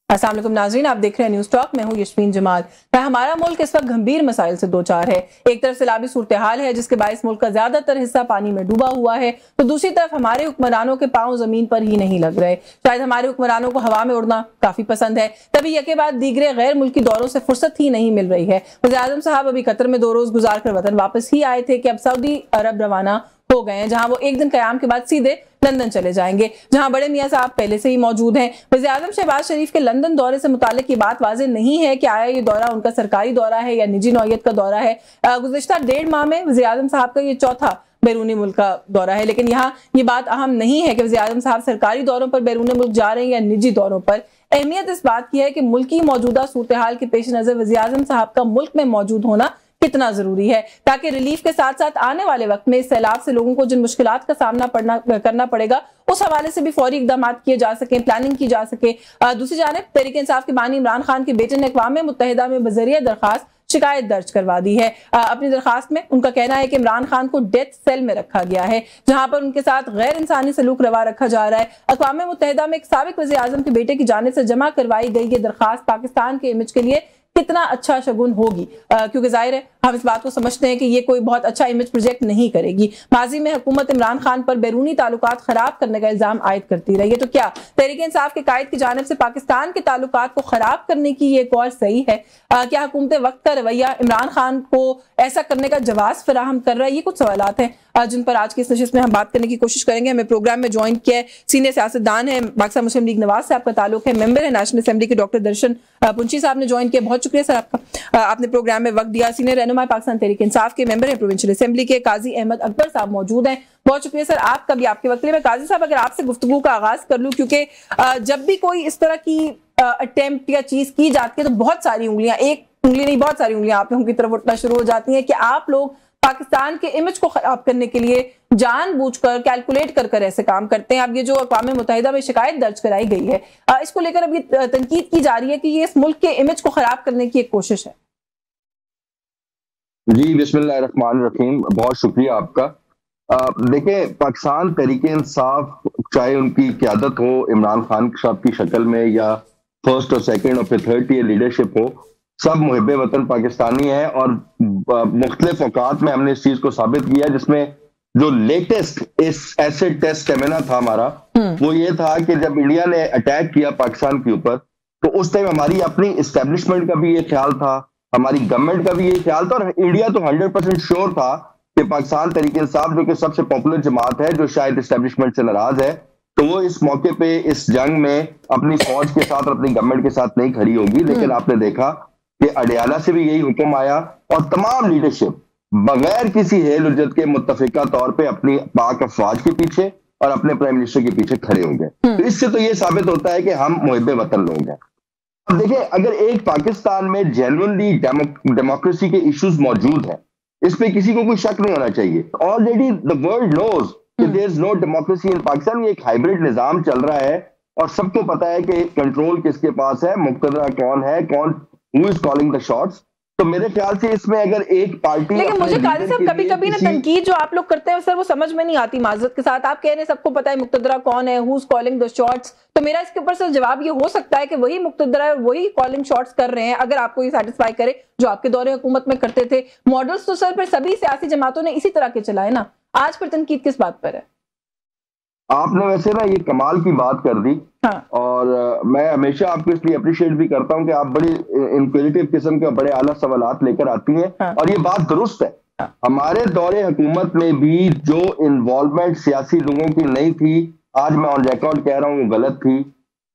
अस्सलाम वालेकुम नाज़रीन, आप देख रहे हैं न्यूज़ टॉक। मैं हूं यशमीन जमाल। हमारा मुल्क इस वक्त गंभीर मसाइल से दो चार है। एक तरफ सैलाबी सूरत हाल है जिसके बायस मुल्क का ज्यादातर हिस्सा पानी में डूबा हुआ है, तो दूसरी तरफ हमारे हुक्मरानों के पांव जमीन पर ही नहीं लग रहे। शायद हमारे हुक्मरानों को हवा में उड़ना काफी पसंद है, तभी यके बाद दीगरे गैर मुल्की दौरों से फुर्सत ही नहीं मिल रही है। वज़ीर आज़म साहब अभी कतर में 2 रोज गुजार कर वतन वापस ही आए थे कि अब सऊदी अरब रवाना हो गए हैं, जहां वो एक दिन कयाम के बाद सीधे लंदन चले जाएंगे, जहां बड़े मियां साहब पहले से ही मौजूद हैं। वज़ीर आज़म शहबाज शरीफ के लंदन दौरे से मुताल्लिक ये बात वाज़ेह नहीं है कि आया ये दौरा उनका सरकारी दौरा है या निजी नौयत का दौरा है। गुज़िश्ता 1.5 माह में वज़ीर आज़म साहब का ये चौथा बैरूनी मुल्क का दौरा है, लेकिन यहाँ ये बात अहम नहीं है कि वज़ीर आज़म साहब सरकारी दौरों पर बैरूनी मुल्क जा रहे हैं या निजी दौरों पर। अहमियत इस बात की है कि मुल्क की मौजूदा सूरत हाल के पेश नजर वज़ीर आज़म साहब का मुल्क में मौजूद होना कितना जरूरी है, ताकि रिलीफ के साथ साथ आने वाले वक्त में सैलाब से लोगों को जिन मुश्किलात का सामना करना पड़ेगा उस हवाले से भी फौरी इकदाम किए जा सके, प्लानिंग की जा सके। दूसरी जानिब तहरीक इंसाफ के बानी इमरान खान के बेटे ने अक़वाम मुत्तहिदा में बज़रिया दरखास्त शिकायत दर्ज करवा दी है। अपनी दरखास्त में उनका कहना है कि इमरान खान को डेथ सेल में रखा गया है, जहां पर उनके साथ गैर इंसानी सलूक रवा रखा जा रहा है। अक़वाम मुत्तहिदा में एक साबिक वज़ीर आज़म के बेटे की जानिब से जमा करवाई गई ये दरखास्त पाकिस्तान के इमेज के लिए कितना अच्छा शगुन होगी, क्योंकि जाहिर है हम इस बात को समझते हैं कि ये कोई बहुत अच्छा इमेज प्रोजेक्ट नहीं करेगी। माजी में हुकूमत इमरान खान पर बैरूनी ताल्लुकात खराब करने का इल्जाम आयद करती रही है, तो क्या तहरीक इंसाफ के कायद की जानिब से पाकिस्तान के ताल्लुकात को खराब करने की ये एक और सही है? क्या हुकूमत वक्त का रवैया इमरान खान को ऐसा करने का जवाब फराहम कर रहा है? ये कुछ सवालात हैं जिन पर आज की इस नशिस्त में हम बात करने की कोशिश करेंगे। हमें प्रोग्राम में ज्वाइन किया है सीनियर सियासतदान है, पाकिस्तान मुस्लिम लीग नवाज से आपका ताल्लुक है, मेंबर है नेशनल असेंबली के डॉक्टर दर्शन पुंची साहब ने ज्वाइन किया। बहुत शुक्रिया सर आपका, आपने प्रोग्राम में वक्त दिया। सीनियर रहनुमा पाकिस्तान तहरीक इंसाफ के मेंबर है प्रोविंशियल असेंबली के काजी अहमद अकबर साहब मौजूद हैं। बहुत शुक्रिया सर आपका भी, आपके वक्त में। काजी साहब, अगर आपसे गुफ्तगू का आगाज कर लूं, क्योंकि जब भी कोई इस तरह की अटेम्प्ट या चीज की जाती है तो बहुत सारी उंगलियां, एक उंगली नहीं बहुत सारी उंगलियां आप लोगों की तरफ उठना शुरू हो जाती हैं कि आप लोग पाकिस्तान के इमेज को खराब करने के लिए जानबूझकर कैलकुलेट कर कर ऐसे काम करते हैं। अब ये जो अक़वाम मुत्तहिदा में शिकायत दर्ज कराई गई है, इसको लेकर अब ये तनकीद की जा रही है कि ये इस मुल्क के इमेज को खराब करने की एक कोशिश है। जी बिस्मिल्लाहिर्रहमानिर्रहीम, बहुत शुक्रिया आपका। देखें, पाकिस्तान तहरीक इंसाफ, चाहे उनकी क़यादत हो इमरान खान साहब की शक्ल में या फर्स्ट और सेकंड और फिर थर्ड ईयर लीडरशिप हो, सब मुहिब्बे वतन पाकिस्तानी है। और मुख्तलिफ औकात में हमने इस चीज को साबित किया, जिसमें जो लेटेस्ट इस एसिड टेस्ट स्टेमिना था हमारा, वो ये था कि जब इंडिया ने अटैक किया पाकिस्तान के ऊपर, तो उस टाइम हमारी अपनी इस्टेब्लिशमेंट का भी ये ख्याल था, हमारी गवर्नमेंट का भी ये ख्याल था, और इंडिया तो 100% श्योर था कि पाकिस्तान तहरीक इंसाफ, जो कि सबसे पॉपुलर जमात है, जो शायद इस्टेब्लिशमेंट से नाराज है, तो वो इस मौके पे इस जंग में अपनी फौज के साथ और अपनी गवर्नमेंट के साथ नहीं खड़ी होगी। लेकिन आपने देखा कि अडियाला से भी यही हुक्म आया और तमाम लीडरशिप बगैर किसी हेल उज्जत के मुत्तफिका तौर पे अपनी पाक अफवाज के पीछे और अपने प्राइम मिनिस्टर के पीछे खड़े हो गए। तो इससे तो ये साबित होता है कि हम मुहिब्बे वतन लोग हैं। अब देखिए, अगर एक पाकिस्तान में जेन्युइनली डेमोक्रेसी के इश्यूज मौजूद हैं, इस पे किसी को कोई शक नहीं होना चाहिए। ऑलरेडी द वर्ल्ड नोज कि there is no democracy in Pakistan. ये एक हाइब्रिड निजाम चल रहा है और सबको पता है कि कंट्रोल किसके पास है, मुक्तदरा कौन है, कौन who is calling the shots. तो मेरे ख्याल से इसमें अगर एक पार्टी, लेकिन मुझे काजी साहब कभी-कभी ना तनकीद जो आप लोग करते हैं सर, वो समझ में नहीं आती। माजरत के साथ, आप कह रहे हैं सबको पता है मुक्तदरा कौन है, who is calling the shots, तो मेरा इसके ऊपर सर जवाब ये हो सकता है कि वही मुक्तदरा है, वही कॉलिंग शॉट्स कर रहे हैं, अगर आपको ये सेटिस्फाई करे, जो आपके दौरे हुकूमत में करते थे। मॉडल्स तो सर फिर सभी सियासी जमातों ने इसी तरह के चलाए ना, आज फिर तनकीद किस बात पर है? आपने वैसे ना ये कमाल की बात कर दी। हाँ। और मैं हमेशा आपको इसलिए अप्रिशिएट भी करता हूं कि आप बड़ी इंक्विजिटिव किस्म के बड़े आला सवालात लेकर आती हैं। हाँ। और ये बात दुरुस्त है। हाँ। हमारे दौरे हुकूमत में भी जो इन्वॉल्वमेंट सियासी लोगों की नहीं थी, आज मैं ऑन रिकॉर्ड कह रहा हूं, वो गलत थी।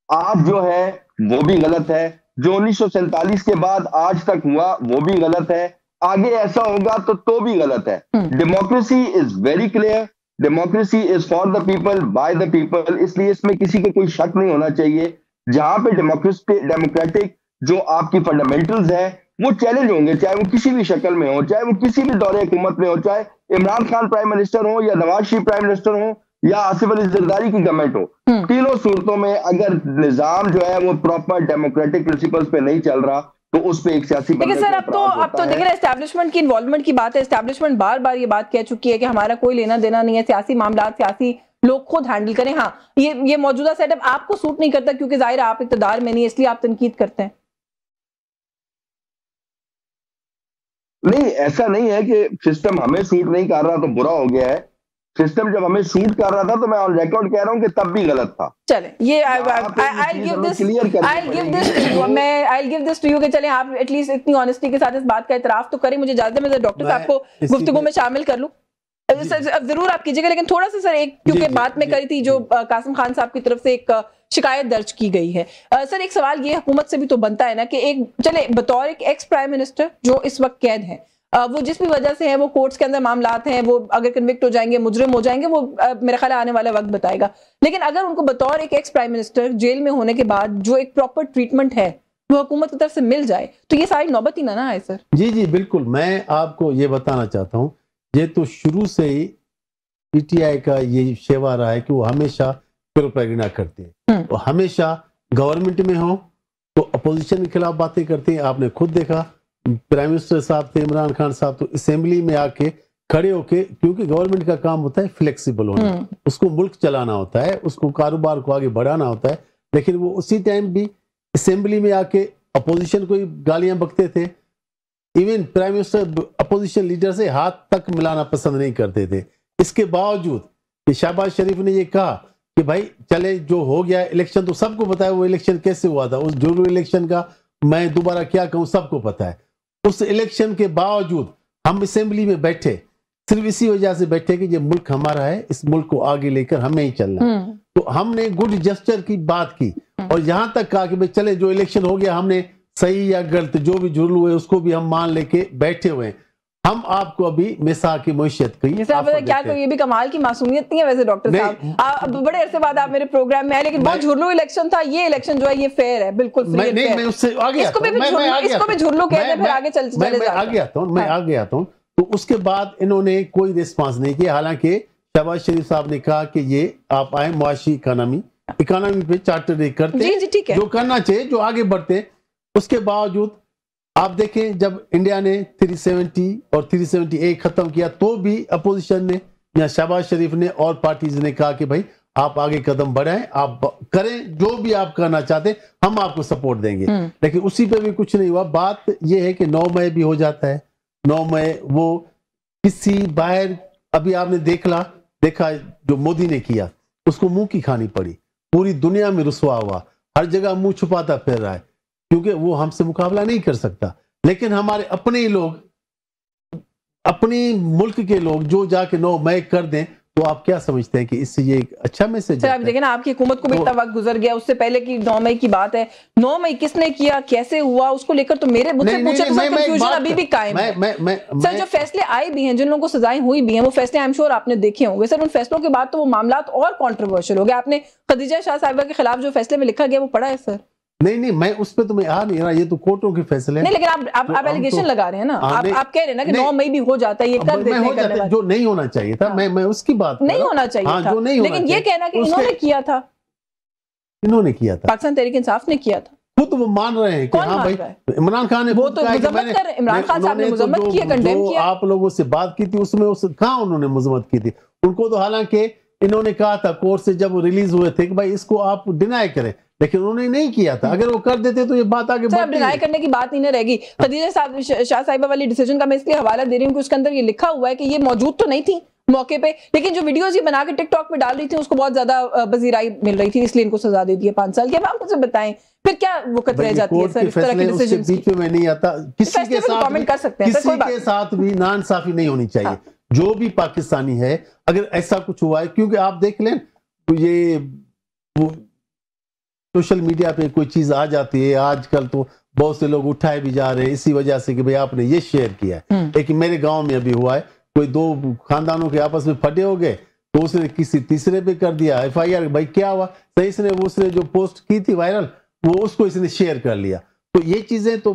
आज जो है वो भी गलत है। जो 1947 के बाद आज तक हुआ वो भी गलत है। आगे ऐसा होगा तो भी गलत है। Democracy is very clear, democracy is for the people by the people, इसलिए इसमें किसी को कोई शक नहीं होना चाहिए। जहां पे डेमोक्रेटिक जो आपकी फंडामेंटल्स है वो चैलेंज होंगे, चाहे वो किसी भी शक्ल में हो, चाहे वो किसी भी दौरे हुकूमत में हो, चाहे इमरान खान प्राइम मिनिस्टर हो या नवाज शरीफ प्राइम मिनिस्टर हो या आसिफ अली जरदारी की गवर्नमेंट हो, तीनों सूरतों में अगर निजाम जो है वो प्रॉपर डेमोक्रेटिक प्रिंसिपल्स पे नहीं चल रहा तो उस पे एक सियासी, लेकिन सर अब तो देख रहे हैं एस्टैब्लिशमेंट की इन्वॉल्वमेंट की बात है। एस्टैब्लिशमेंट बार बार ये बात कह चुकी है कि हमारा कोई लेना देना नहीं है, सियासी मामला, सियासी लोग खुद हैंडल करें। हाँ, ये मौजूदा सेटअप आपको सूट नहीं करता क्योंकि जाहिर है आप इक़्तिदार में नहीं, इसलिए आप तनकीद करते हैं। नहीं, ऐसा नहीं है कि सिस्टम हमें सूट नहीं कर रहा तो बुरा हो गया है। सिस्टम जब हमें सूट कर रहा था तो मैं ऑन रिकॉर्ड कह रहा हूं कि तब भी गलत था। चले, ये I'll give this to you कि चले आप एटलीस्ट इतनी ऑनेस्टी के साथ इस बात का इतराफ तो करें। मुझे इजाजत है, मैं डॉक्टर साहब को गुफ्तगू में शामिल कर लूं। जरूर आप कीजिएगा, लेकिन थोड़ा सा सर एक, क्योंकि बात में करी थी जो कासिम खान साहब की तरफ से एक शिकायत दर्ज की गई है। सर एक सवाल ये हुकूमत से भी तो बनता है ना कि एक चले बतौर एक एक्स प्राइम मिनिस्टर जो इस वक्त कैद है, वो जिस भी वजह से है, वो कोर्ट्स के अंदर मामलात हैं, वो अगर कन्विक्ट हो जाएंगे, मुजरिम हो जाएंगे, वो मेरे ख्याल आने वाला वक्त बताएगा। लेकिन अगर उनको बतौर एक एक्स प्राइम मिनिस्टर जेल में होने के बाद जो एक प्रॉपर ट्रीटमेंट है वो हुकूमत की तरफ से मिल जाए तो ये सारी नौबत ही ना आए सर। जी जी बिल्कुल, मैं आपको ये बताना चाहता हूँ, ये तो शुरू से ही पीटीआई का ये शेवा रहा है कि वो हमेशा प्रोपेगेंडा करते हैं, वो हमेशा गवर्नमेंट में हो तो अपोजिशन के खिलाफ बातें करते हैं। आपने खुद देखा प्राइम मिनिस्टर साहब थे इमरान खान साहब, तो असेंबली में आके खड़े होके, क्योंकि गवर्नमेंट का काम होता है फ्लेक्सिबल होना, उसको मुल्क चलाना होता है, उसको कारोबार को आगे बढ़ाना होता है, लेकिन वो उसी टाइम भी असेंबली में आके अपोजिशन को गालियां बकते थे। Even prime minister opposition leader से हाथ तक मिलाना पसंद नहीं करते थे। इसके बावजूद कि शहबाज शरीफ ने ये कहा कि भाई चले जो हो गया इलेक्शन, तो सबको पता है वो इलेक्शन कैसे हुआ था, उस जो इलेक्शन का मैं दोबारा क्या कहूं सबको पता है। उस इलेक्शन के बावजूद हम असेंबली में बैठे सिर्फ इसी वजह से बैठे कि ये मुल्क हमारा है, इस मुल्क को आगे लेकर हमें ही चलना है। तो हमने गुड जेस्चर की बात की और यहां तक कहा कि भाई चले जो इलेक्शन हो गया, हमने सही या गलत जो भी जुर्म हुए उसको भी हम मान लेके बैठे हुए हैं। हम आपको अभी मिसा की मैशियत की क्या कोई ये भी कमाल की मासूमियत नहीं है वैसे डॉक्टर साहब, बड़े अरसे बाद आप मेरे प्रोग्राम में आए, लेकिन बहुत झुर्लू इलेक्शन था। ये इलेक्शन जो है ये फेयर है, बिल्कुल फ्री एंड फेयर। मैं उससे आ गया, इसको भी झुर्लू कहते हैं, फिर आगे चले जाते हैं। मैं आगे आता हूं। तो उसके बाद इन्होंने कोई रिस्पांस नहीं किया, हालांकि शहबाज शरीफ साहब ने कहा कि ये आप आए मुआशी इकोनॉमी पे चार्टर करते जो करना चाहिए, जो आगे बढ़ते। उसके बावजूद आप देखें जब इंडिया ने 370 और 378 खत्म किया तो भी अपोजिशन ने या शहबाज शरीफ ने और पार्टीज ने कहा कि भाई आप आगे कदम बढ़ाएं, आप करें जो भी आप करना चाहते हम आपको सपोर्ट देंगे। लेकिन उसी पे भी कुछ नहीं हुआ। बात यह है कि 9 मई भी हो जाता है, 9 मई वो किसी बाहर, अभी आपने देखा जो मोदी ने किया उसको मुंह की खानी पड़ी, पूरी दुनिया में रुसवा हुआ, हर जगह मुंह छुपाता फिर रहा है क्योंकि वो हमसे मुकाबला नहीं कर सकता। लेकिन हमारे अपने ही लोग, अपनी मुल्क के लोग जो जाके 9 मई कर दें, तो आप क्या समझते हैं कि इससे ये एक अच्छा मैसेज है? आप देखें ना, आपकी हुकूमत को भी इतना वक्त गुजर गया, उससे पहले की 9 मई की बात है। 9 मई किसने किया, कैसे हुआ, उसको लेकर तो मुझसे पूछे तो कंफ्यूजन अभी भी कायम है। सर जो फैसले आए भी हैं, जिन लोगों को सजाएं हुई भी हैं, वो फैसले आई एम श्योर आपने देखे होंगे। सर उन फैसलों के बाद तो वो मामला और कॉन्ट्रोवर्शियल हो गया। आपने खदीजा शाह साहिबा के खिलाफ जो फैसले में लिखा गया वो पढ़ा है सर? नहीं, मैं उस पे तो मैं आ नहीं रहा, ये तो कोर्टों के फैसले नहीं, लेकिन आप एलिगेशन लगा रहे हैं ना, आप कह रहे हैं ना कि 9 मई भी हो जाता है, ये कर देते हैं, जो नहीं होना चाहिए था। मैं उसकी बात नहीं होना चाहिए था, लेकिन ये कहना कि इन्होंने किया था, पाकिस्तान तहरीक इंसाफ ने किया था, खुद वो मान रहे हैं कि हाँ भाई इमरान खान ने, वो तो मजम्मत कर, इमरान खान साहब ने मजम्मत किया, कंडेम किया। आप लोगों से बात की थी उसमें कहाँ उन्होंने मजम्मत की थी? उनको तो हालांकि इन्होंने कहा था कोर्ट से जब रिलीज हुए थे कि भाई इसको आप डिनाई करें, लेकिन उन्होंने नहीं किया था। अगर वो कर देते तो ये बात आगे बढ़ती। डिनाई करने की बात नहीं रहेगी। खदीजा शाह साहिबा वाली डिसीजन का मैं इसलिए हवाला दे रही हूँ कि उसके अंदर ये लिखा हुआ है कि ये मौजूद तो नहीं थी मौके पे, लेकिन जो वीडियोस ये बना के टिकटॉक पे डाल रही थी उसको बहुत ज्यादा पजीराई मिल रही थी, इसलिए इनको सजा दे दी है 5 साल की। अब आप मुझे बताएं फिर क्या वक़्त रह जाती है सर इस तरह के डिसीजन बीच में नहीं आता। किसी के साथ कमेंट कर सकते हैं, किसी के साथ भी नाइंसाफी नहीं होनी चाहिए। जो भी पाकिस्तानी है, अगर ऐसा कुछ हुआ है, क्योंकि आप देख लें ये सोशल मीडिया पे कोई चीज आ जाती है, आजकल तो बहुत से लोग उठाए भी जा रहे हैं इसी वजह से कि भाई आपने ये शेयर किया है। लेकिन मेरे गांव में अभी हुआ है, कोई 2 खानदानों के आपस में फटे हो गए तो उसने किसी तीसरे पे कर दिया FIR। भाई क्या हुआ, तो इसने उसने जो पोस्ट की थी वायरल, वो उसको इसने शेयर कर लिया। तो ये चीजें तो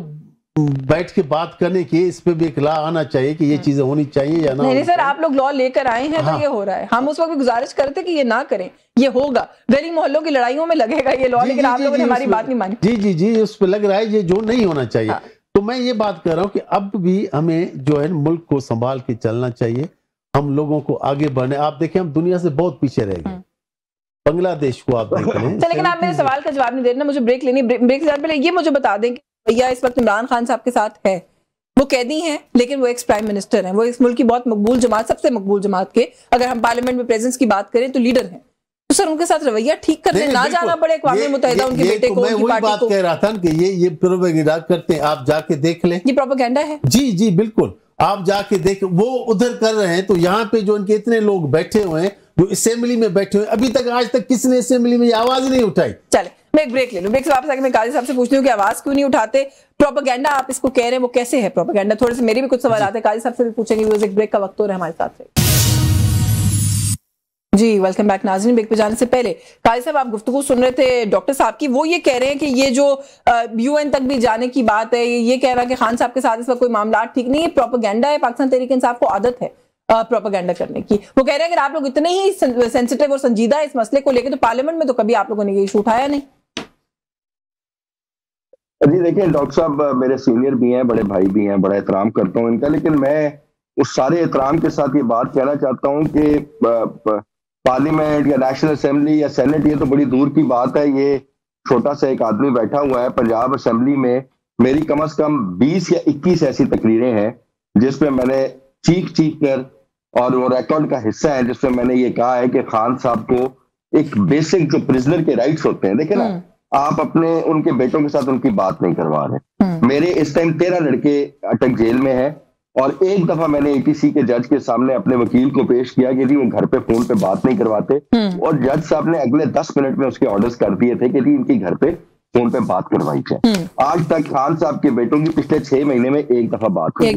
बैठ के बात करने की, इस पे भी एक लॉ आना चाहिए कि ये चीजें होनी चाहिए या ना। नहीं सर, आप लोग लॉ लेकर आए हैं तो ये हो रहा है। हम उस वक्त भी गुजारिश करते कि ये ना करें, ये होगा, गली मोहल्लों की लड़ाइयों में लगेगा ये लॉ, लेकिन आप लोगों ने हमारी बात नहीं मानी। जी उस पर लग रहा है ये जो नहीं होना चाहिए। तो मैं ये बात कर रहा हूँ कि अब भी हमें जो है मुल्क को संभाल के चलना चाहिए। हम लोगों को आगे बढ़ने, आप देखें हम दुनिया से बहुत पीछे रह गए। बांग्लादेश को आप देख रहे हैं। लेकिन आप मेरे सवाल का जवाब नहीं दे रहे ना, मुझे ब्रेक लेनी। ब्रेक से पहले ये मुझे बता दें कि भैया इस वक्त इमरान खान साहब के साथ है, वो कैदी हैं लेकिन वो एक्स प्राइम मिनिस्टर हैं, वो इस मुल्क की बहुत मकबूल जमात, सबसे मकबूल जमात के, अगर हम पार्लियामेंट में प्रेजेंस की बात करें तो लीडर हैं। तो सर उनके साथ रवैया ठीक कर रहे, ना जाना पड़े अक़वाम मुत्तहिदा उनके बेटे को, उनकी पार्टी को। कह रहा था कि ये प्रोपेगेंडा करते हैं, आप जाके देख लें। ये प्रोपेगेंडा है। जी जी बिल्कुल, आप जाके देख, वो उधर कर रहे हैं तो यहाँ पे जो उनके इतने लोग बैठे हुए हैं, जो असेंबली में बैठे हुए, अभी तक आज तक किसने असेंबली में आवाज नहीं उठाई। चले मैं एक ब्रेक ले लूं, ब्रेक से वापस आके मैं काजी साहब से पूछती हूँ कि आवाज क्यों नहीं उठाते। प्रोपेगेंडा आप इसको कह रहे हैं, वो कैसे है प्रोपेगेंडा? थोड़े से मेरे भी कुछ सवाल आते हैं, काजी साहब से भी पूछेंगे। एक ब्रेक का वक्त हो रहा है हमारे साथ। जी वेलकम बैक नाज़रीन। ब्रेक पे जाने से पहले काजी साहब आप गुफ्तगू सुन रहे थे डॉक्टर साहब की, वो ये कह रहे हैं कि ये जो यूएन तक भी जाने की बात है, ये कह रहा है कि खान साहब के साथ इस वक्त कोई मामला ठीक नहीं है, प्रोपेगेंडा है। पाकिस्तान तहरीक इंसाफ को आदत है प्रोपेगेंडा करने की। वो कह रहे हैं कि आप लोग इतने ही सेंसिटिव और संजीदा है इस मसले को लेकर, तो पार्लियामेंट में तो कभी आप लोगों ने ये इशू उठाया नहीं। जी देखिए डॉक्टर साहब मेरे सीनियर भी हैं, बड़े भाई भी हैं, बड़ा एहतराम करता हूं इनका, लेकिन मैं उस सारे एहतराम के साथ ये बात कहना चाहता हूं कि पार्लियामेंट या नेशनल असेंबली या सेनेट ये तो बड़ी दूर की बात है। ये छोटा सा एक आदमी बैठा हुआ है पंजाब असेंबली में, मेरी कम से कम 20 या 21 ऐसी तकरीरें हैं जिसमें मैंने चीख कर, और वो रिकॉर्ड का हिस्सा है जिसमें मैंने ये कहा है कि खान साहब को एक बेसिक जो प्रिजनर के राइट्स होते हैं, देखे ना आप अपने उनके बेटों के साथ उनकी बात नहीं करवा रहे। मेरे इस टाइम 13 लड़के अटक जेल में हैं, और एक दफा मैंने एटीसी के जज के सामने अपने वकील को पेश किया कि जी वो घर पे फोन पे बात नहीं करवाते, और जज साहब ने अगले 10 मिनट में उसके ऑर्डर्स कर दिए थे कि जी इनकी घर पे फोन पे बात करवाई जाए। आज तक खान साहब के बेटों की पिछले 6 महीने में एक दफा बात हुई।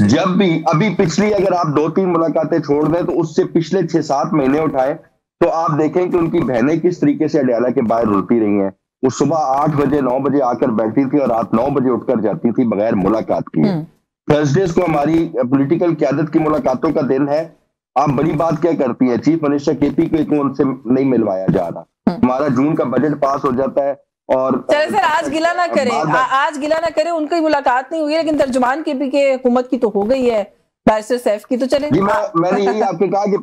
जब भी अभी पिछली अगर आप 2-3 मुलाकातें छोड़ दें तो उससे पिछले 6-7 महीने उठाए तो आप देखें कि उनकी बहनें किस तरीके से अडयाला के बाहर रोती रही हैं। वो सुबह 8 बजे 9 बजे आकर बैठती थी और रात 9 बजे उठकर जाती थी बगैर मुलाकात किए। थर्सडेज को हमारी पॉलिटिकल क़यादत की मुलाकातों का दिन है। आप बड़ी बात क्या करती है, चीफ मिनिस्टर केपी को उनसे नहीं मिलवाया जा रहा। हमारा जून का बजट पास हो जाता है और चले सर आज गिला ना करें, आज गिला ना करें, उनकी मुलाकात नहीं हुई लेकिन तर्जुमान केपी के हुकूमत की तो हो गई है, बैरिस्टर सैफ की तो चले। जी मैंने यही आपको कहा कि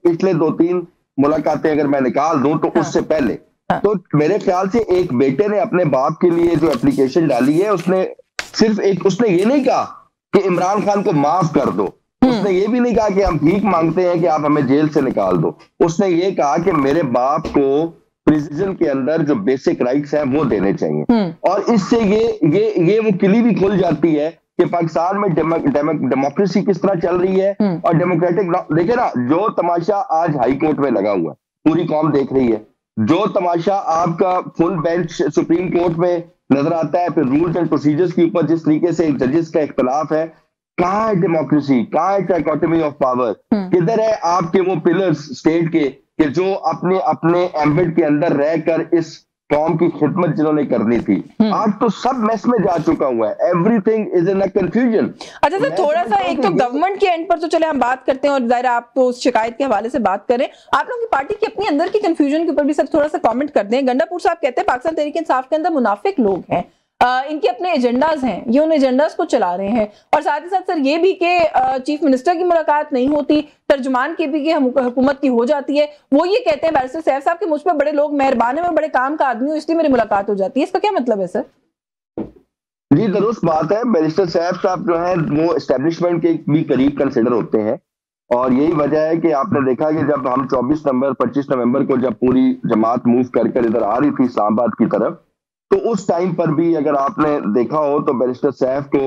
पिछले 2-3 मुलाकातें अगर मैं निकाल दूं तो उससे पहले तो मेरे ख्याल से एक बेटे ने अपने बाप के लिए जो एप्लीकेशन डाली है, उसने सिर्फ उसने ये नहीं कहा कि इमरान खान को माफ कर दो, उसने ये भी नहीं कहा कि हम भीख मांगते हैं कि आप हमें जेल से निकाल दो। उसने ये कहा कि मेरे बाप को प्रिजन के अंदर जो बेसिक राइट्स हैं वो देने चाहिए। और इससे ये वो किली भी खुल जाती है कि पाकिस्तान में डेमोक्रेसी किस तरह चल रही है और डेमोक्रेटिक। देखिए ना, जो तमाशा आज हाई कोर्ट में लगा हुआ है पूरी कौम देख रही है, जो तमाशा आपका फुल बेंच सुप्रीम कोर्ट में नजर आता है, फिर रूल्स एंड प्रोसीजर्स के ऊपर जिस तरीके से जजेस का इख्तलाफ है, कहाँ है डेमोक्रेसी, कहाँ है डाइकोटोमी ऑफ पावर, किधर है आपके वो पिलर्स स्टेट के कि जो अपने एम्बिट के अंदर रहकर इस कौम की खिदमत जिन्होंने करनी थी। आज तो सब मेस में जा चुका हुआ है, everything is in a confusion. अच्छा सर थोड़ा सा एक तो गवर्नमेंट के एंड पर तो चले हम बात करते हैं और ज़ाहिर आप तो उस शिकायत के हवाले से बात करें, आप लोगों की पार्टी की अपनी अंदर की कंफ्यूजन के ऊपर भी सर थोड़ा सा कमेंट कर दें। गंडापुर साहब कहते हैं पाकिस्तान तहरीक इंसाफ के अंदर मुनाफिक लोग हैं, इनके अपने एजेंडाज हैं, ये उन एजेंडाज को चला रहे हैं, और साथ ही साथ सर ये भी कि चीफ मिनिस्टर की मुलाकात नहीं होती, तर्जुमान के भी हुकूमत की हो जाती है। वो ये कहते हैं बैरिस्टर सैफ साहब कि मुझ पर बड़े लोग मेहरबान है, मैं बड़े काम का आदमी हूँ इसलिए मेरी मुलाकात हो जाती है, इसका क्या मतलब है सर? जी दुरुस्त बात है, बैरिस्टर सैफ साहब जो है वो एस्टेब्लिशमेंट के भी करीब कंसिडर होते हैं, और यही वजह है कि आपने देखा कि जब हम 25 नवंबर को जब पूरी जमात मूव कर इधर आ रही थी इस्लामाबाद की तरफ, तो उस टाइम पर भी अगर आपने देखा हो तो बैरिस्टर सैफ को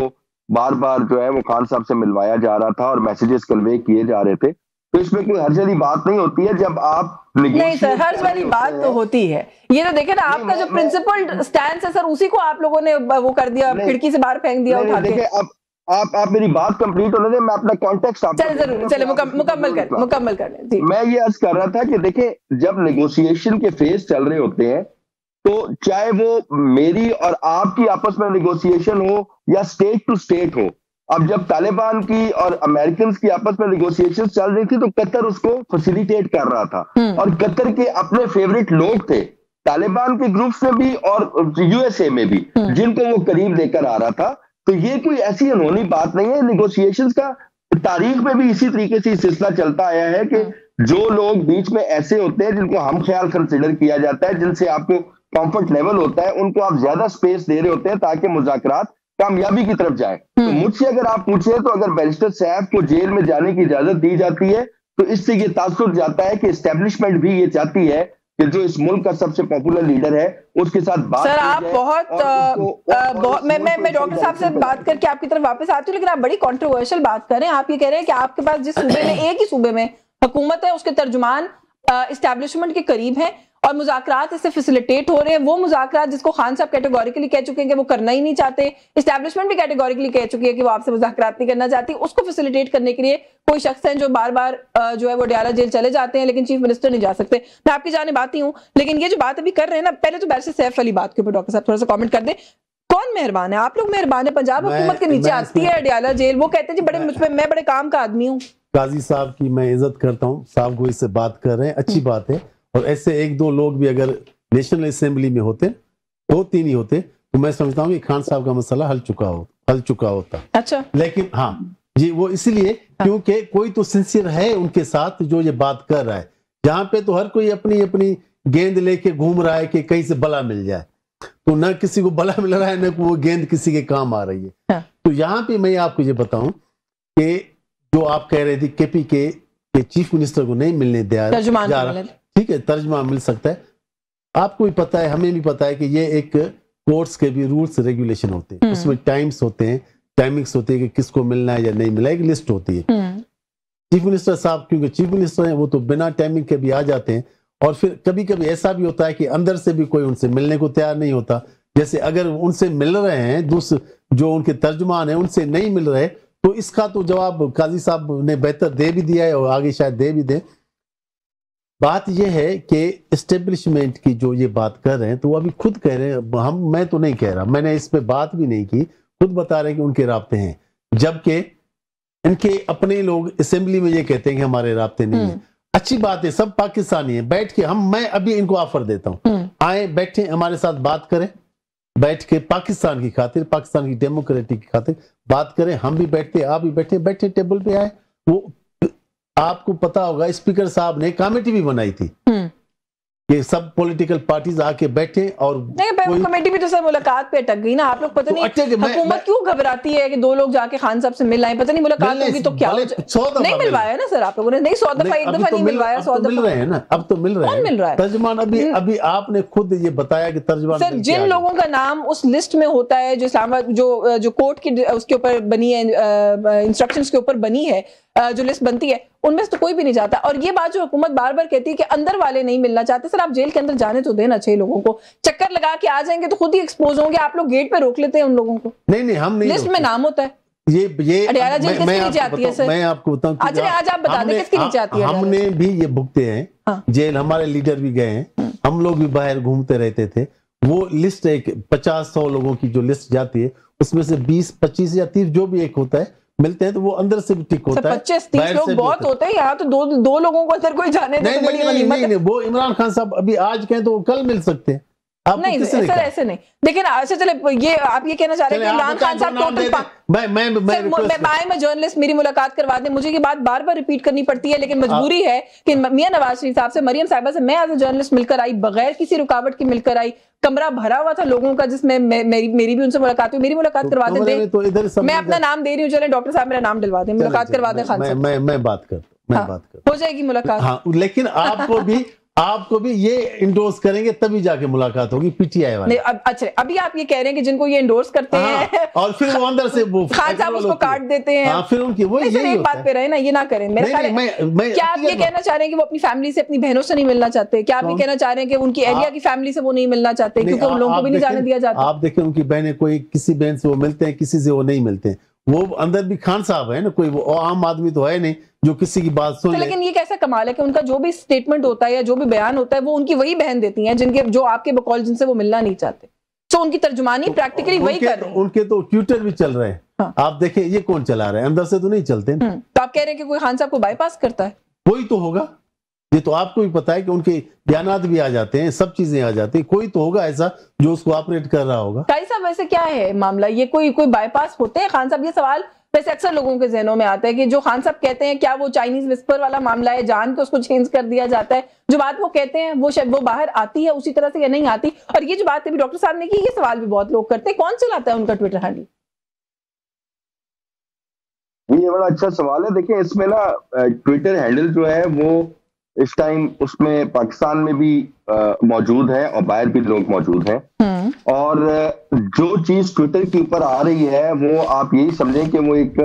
बार बार जो है वो खान साहब से मिलवाया जा रहा था और मैसेजेस कन्वे किए जा रहे थे। तो इसमें कोई हर्ज वाली बात नहीं होती है जब आप नहीं सर, हर्ज वाली बात तो होती है। ये तो देखे ना आपका जो प्रिंसिपल स्टैंड है सर, उसी को आप लोगों ने वो कर दिया, खिड़की से बाहर फेंक दिया उठा के। आप मेरी बात कंप्लीट होने दें, मैं अपना कॉन्टेक्स्ट चले मुकम्मल कर लें। मैं ये अर्ज कर रहा था कि देखिए जब नेगोशिएशन के फेज चल रहे होते हैं तो चाहे वो मेरी और आपकी आपस में नेगोशिएशन हो या स्टेट टू स्टेट हो, अब जब तालिबान की और अमेरिकन की आपस में नेगोशिएशन चल रही थी तो कतर उसको फैसिलिटेट कर रहा था, और कतर के अपने फेवरेट लोग थे तालिबान के ग्रुप्स में भी और यूएसए में भी, जिनको वो करीब लेकर आ रहा था। तो ये कोई ऐसी अनहोनी बात नहीं है, नेगोशिएशंस का तारीख में भी इसी तरीके से सिलसिला चलता आया है कि जो लोग बीच में ऐसे होते हैं जिनको हम ख्याल कंसिडर किया जाता है, जिनसे आपको कंफर्ट लेवल होता है, उनको आप ज्यादा स्पेस दे रहे होते हैं ताकि मुज़ाकरात कामयाबी की तरफ जाए। तो मुझसे अगर आप पूछे तो अगर बैरिस्टर साहब को जेल में जाने की इजाजत दी जाती है तो इससे ये तासुर जाता है कि एस्टेब्लिशमेंट भी ये चाहती है कि जो इस मुल्क का सबसे पॉपुलर लीडर है उसके साथ बात। सर आप बहुत मैं डॉक्टर साहब से बात करके आपकी तरफ वापस आती हूँ, लेकिन आप बड़ी कंट्रोवर्शियल बात कर रहे हैं। आप ये कह रहे हैं कि आपके पास जिस सूबे में, एक ही सूबे में हुकूमत है, उसके तर्जुमान एस्टेब्लिशमेंट के करीब हैं और मुज़ाकरात इससे फैसिलिटेट हो रहे हैं। वो मुज़ाकरात जिसको खान साहब कैटेगोरिकली कह चुके हैं कि वो करना ही नहीं चाहते, एस्टैब्लिशमेंट भी कैटेगोरिकली कह चुकी है कि वो आपसे मुज़ाकरात नहीं करना चाहती, उसको फैसिलिटेट करने के लिए कोई शख्स हैं जो बार बार जो है वो अडयाला जेल चले जाते हैं लेकिन चीफ मिनिस्टर नहीं जा सकते। मैं आपकी जानिब आती हूँ, लेकिन ये जो बात अभी कर रहे हैं ना, पहले तो बैरिस्टर सैफ वाली बात के ऊपर डॉक्टर साहब थोड़ा सा कॉमेंट कर दें। कौन मेहरबान है? आप लोग मेहरबान है। पंजाब हुकूमत के नीचे आती है अडयाला जेल, वो कहते हैं जी बड़े मुझ पे, मैं बड़े काम का आदमी हूँ। काजी साहब की मैं इज्जत करता हूँ, साहब को इससे बात कर रहे हैं, अच्छी बात है। और ऐसे एक दो लोग भी अगर नेशनल असेंबली में होते, 2-3 ही होते, तो मैं समझता हूँ कि खान साहब का मसला हल चुका होता। अच्छा, लेकिन हाँ जी, वो इसलिए क्योंकि कोई तो सिंसियर है उनके साथ जो ये बात कर रहा है। जहां पे तो हर कोई अपनी अपनी गेंद लेके घूम रहा है कि कहीं से बला मिल जाए, तो न किसी को बला मिल रहा है न वो गेंद किसी के काम आ रही है। तो यहाँ पे मैं आपको ये बताऊं कि जो आप कह रहे थे केपी के चीफ मिनिस्टर को नहीं मिलने दिया जा रहा, ठीक है, तर्जुमा मिल सकता है। आपको भी पता है, हमें भी पता है कि ये एक कोर्ट्स के भी रूल्स रेगुलेशन होते हैं, उसमें टाइम्स होते हैं, टाइमिंग्स होती है कि किसको मिलना है या नहीं मिलना है, एक लिस्ट होती है। चीफ मिनिस्टर साहब क्योंकि चीफ मिनिस्टर हैं, वो तो बिना टाइमिंग के भी आ जाते हैं। और फिर कभी कभी ऐसा भी होता है कि अंदर से भी कोई उनसे मिलने को तैयार नहीं होता। जैसे अगर उनसे मिल रहे हैं, जो उनके तर्जुमान हैं उनसे नहीं मिल रहे, तो इसका तो जवाब काजी साहब ने बेहतर दे भी दिया है और आगे शायद दे भी दे। बात यह है कि एस्टेब्लिशमेंट की जो ये बात कर रहे हैं, तो वो अभी खुद कह रहे हैं, मैं तो नहीं कह रहा, मैंने इस पे बात भी नहीं की, खुद बता रहे हैं कि उनके राब्ते हैं, जबकि इनके अपने लोग असेंबली में ये कहते हैं कि हमारे राब्ते नहीं है। अच्छी बात है, सब पाकिस्तानी है, बैठ के मैं अभी इनको ऑफर देता हूं, आए बैठे हमारे साथ बात करें, बैठ के पाकिस्तान की खातिर, पाकिस्तान की डेमोक्रेटिक की खातिर बात करें। हम भी बैठते, आप भी बैठे टेबल पे आए। वो आपको पता होगा स्पीकर साहब ने कमेटी भी बनाई थी कि सब पॉलिटिकल पार्टीज आके बैठे और कमेटी भी तो सर मुलाकात पे अटक गई ना। आप लोग पता नहीं हुकूमत क्यों घबराती है कि 2 लोग जाके खान साहब से मिल आए, पता नहीं मुलाकात होगी तो क्या नहीं मिलवाया ना सर आप लोगों ने, नहीं 100 दफा, एक दफा नहीं मिलवाया, 100 दफा मिल रहे हैं ना, अब तो मिल रहे हैं, मिल रहा है तर्जुमान। अभी आपने खुद ये बताया कि तर्जुमान सर जिन लोगों का नाम उस लिस्ट में होता है जो इस्लामाबाद जो कोर्ट की उसके ऊपर बनी है, इंस्ट्रक्शंस के ऊपर बनी है, जो लिस्ट बनती है, उनमें से तो कोई भी नहीं जाता। और ये बात जो हुकूमत बार बार कहती है कि अंदर वाले नहीं मिलना चाहते, सर आप जेल के अंदर जाने तो देना चाहिए लोगों को। चक्कर लगा के आ जाएंगे तो खुद ही एक्सपोज होंगे, आप लोग गेट पे रोक लेते हैं उन लोगों को। नहीं हम नहीं, लिस्ट में नाम होता है। ये अडयाला जेल किसके नीचे आती है सर? मैं आपको बताऊं, अच्छा आज आप बता दें किसके नीचे आती है? हमने भी ये भुगते हैं जेल, हमारे लीडर भी गए हैं, हम लोग भी बाहर घूमते रहते थे। वो लिस्ट एक 50-100 लोगों की जो लिस्ट जाती है, उसमें से 20, 25 या 30 जो भी एक होता है मिलते हैं, तो वो अंदर से भी टिक होता है। 25-30 लोग बहुत होते हैं, यहाँ तो दो लोगों को अंदर कोई जाने नहीं, तो बड़ी गनीमत है। वो इमरान खान साहब अभी आज कहें तो कल मिल सकते हैं। नहीं सर ऐसे नहीं, लेकिन अच्छा चले, ये आप ये कहना चाह रहे हैं कि इमरान खान साहब मैं जर्नलिस्ट, मेरी मुलाकात करवा दें। मुझे ये बात बार बार रिपीट करनी पड़ती है, लेकिन मजबूरी है कि मियां नवाज शरीफ साहब से, मरियम साहिबा से मैं एज ए जर्नलिस्ट मिलकर आई, बगैर किसी रुकावट के मिलकर आई। कमरा भरा हुआ था लोगों का, जिसमें मेरी भी उनसे मुलाकात हुई। मेरी मुलाकात करवा दें, तो मैं अपना नाम दे रही हूँ, चले डॉक्टर साहब मेरा नाम दिलवा दें, मुलाकात करवा दें खान साहब। मैं बात करता हो जाएगी मुलाकात। हाँ, लेकिन आपको भी ये इंडोर्स करेंगे तभी जाके मुलाकात होगी पीटीआई वाले। अच्छा अभी आप ये कह रहे हैं कि जिनको ये इंडोर्स करते हैं और फिर वो अंदर से वो खान साहब उसको काट देते हैं, फिर उनकी वो यही एक बात पे रहे ना, ये ना करें। मेरे ख्याल है क्या आप ये कहना चाह रहे हैं कि वो अपनी फैमिली से, अपनी बहनों से नहीं मिलना चाहते? क्या आप ये कहना चाह रहे हैं कि उनकी एरिया की फैमिली से वो नहीं मिलना चाहते क्योंकि उन लोगों को भी नहीं जाने दिया जाता? आप देखें उनकी बहनें, कोई किसी बहन से वो मिलते हैं, किसी से वो नहीं मिलते हैं। वो अंदर भी खान साहब है ना, कोई वो आम आदमी तो है नहीं जो किसी की बात सुन ले। लेकिन ये कैसा कमाल है कि उनका जो भी स्टेटमेंट होता है या जो भी बयान होता है वो उनकी वही बहन देती हैं जो आपके बकौल जिनसे वो मिलना नहीं चाहते। तो उनकी तर्जुमानी प्रैक्टिकली वही कर रहे हैं। उनके तो ट्विटर भी चल रहे हैं। आप देखें ये कौन चला रहा है, अंदर से तो नहीं चलते। तो आप कह रहे हैं कि कोई खान साहब को बाईपास करता है? कोई तो होगा, ये तो आपको भी पता है कि उनके बयानात भी आ जाते हैं, सब चीजें आ जाती हैं। कोई तो होगा ऐसा जो उसको ऑपरेट कर रहा होगा। काई साहब वैसे क्या है मामला, ये कोई बाईपास होते हैं? खान साहब ये सवाल वैसे अक्सर लोगों के जहनों में आता है कि जो खान साहब कहते हैं, क्या वो चाइनीज विस्पर वाला मामला है, जान के उसको चेंज कर दिया जाता है, जो बात वो कहते हैं वो शायद वो बाहर आती है उसी तरह से या नहीं आती? और ये जो बात अभी डॉक्टर साहब ने की, ये सवाल भी बहुत लोग करते हैं, कौन चलाता है उनका ट्विटर हैंडल? ये बड़ा अच्छा सवाल है। देखिए, इसमें ना ट्विटर हैंडल जो है वो इस टाइम उसमें पाकिस्तान में भी मौजूद है और बाहर भी लोग मौजूद हैं। और जो चीज ट्विटर के ऊपर आ रही है वो आप यही समझें कि वो एक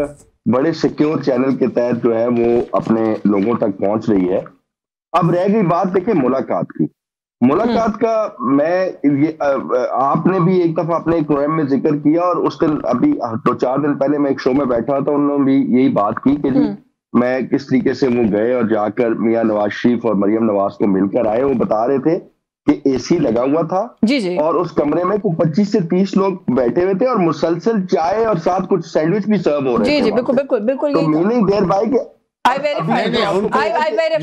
बड़े सिक्योर चैनल के तहत जो है वो अपने लोगों तक पहुंच रही है। अब रह गई बात, देखिए, मुलाकात की। मुलाकात का मैं ये आपने भी एक दफा अपने एक प्रोग्राम में जिक्र किया, और उस दिन अभी 2-4 दिन पहले मैं एक शो में बैठा था, उन्होंने भी यही बात की कि जी मैं किस तरीके से वो गए और जाकर मियां नवाज शरीफ और मरियम नवाज को मिलकर आए। वो बता रहे थे कि एसी लगा हुआ था जी। और उस कमरे में कुछ 25 से 30 लोग बैठे हुए थे और मुसलसल चाय और साथ कुछ सैंडविच भी सर्व हो रहे थे। जी, बिल्कुल। तो मीनिंग देयर बाय कि I verify.